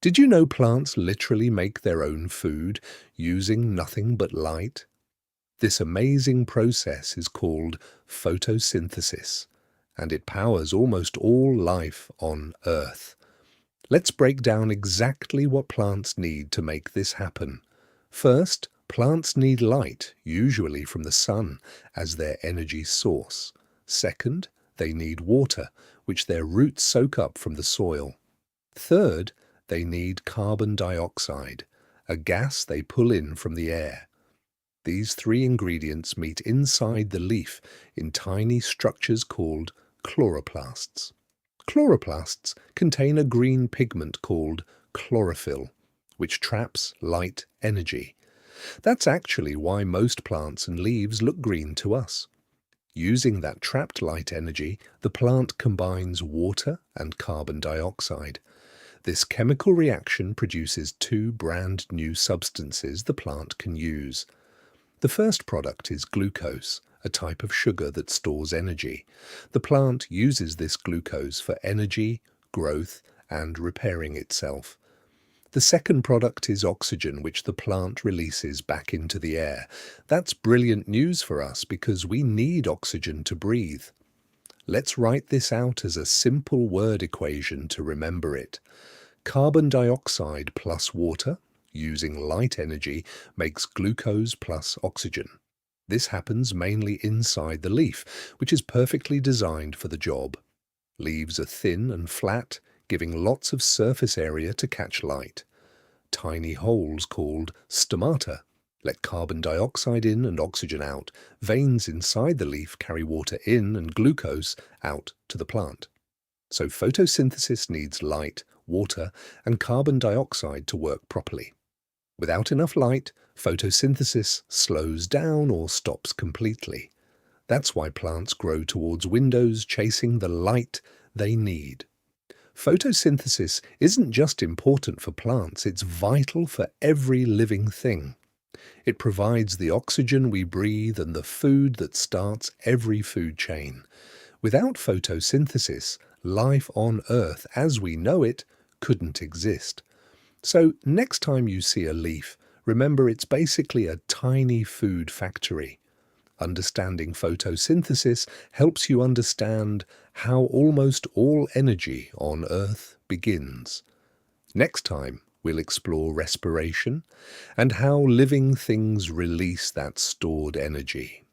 Did you know plants literally make their own food using nothing but light? This amazing process is called photosynthesis, and it powers almost all life on Earth. Let's break down exactly what plants need to make this happen. First, plants need light, usually from the sun, as their energy source. Second, they need water, which their roots soak up from the soil. Third, they need carbon dioxide, a gas they pull in from the air. These three ingredients meet inside the leaf in tiny structures called chloroplasts. Chloroplasts contain a green pigment called chlorophyll, which traps light energy. That's actually why most plants and leaves look green to us. Using that trapped light energy, the plant combines water and carbon dioxide. This chemical reaction produces two brand new substances the plant can use. The first product is glucose, a type of sugar that stores energy. The plant uses this glucose for energy, growth, and repairing itself. The second product is oxygen, which the plant releases back into the air. That's brilliant news for us because we need oxygen to breathe. Let's write this out as a simple word equation to remember it. Carbon dioxide plus water, using light energy, makes glucose plus oxygen. This happens mainly inside the leaf, which is perfectly designed for the job. Leaves are thin and flat, giving lots of surface area to catch light. Tiny holes called stomata let carbon dioxide in and oxygen out. Veins inside the leaf carry water in and glucose out to the plant. So photosynthesis needs light, water, and carbon dioxide to work properly. Without enough light, photosynthesis slows down or stops completely. That's why plants grow towards windows chasing the light they need. Photosynthesis isn't just important for plants, it's vital for every living thing. It provides the oxygen we breathe and the food that starts every food chain. Without photosynthesis, life on Earth as we know it couldn't exist. So next time you see a leaf, remember it's basically a tiny food factory. Understanding photosynthesis helps you understand how almost all energy on Earth begins. Next time, we'll explore respiration and how living things release that stored energy.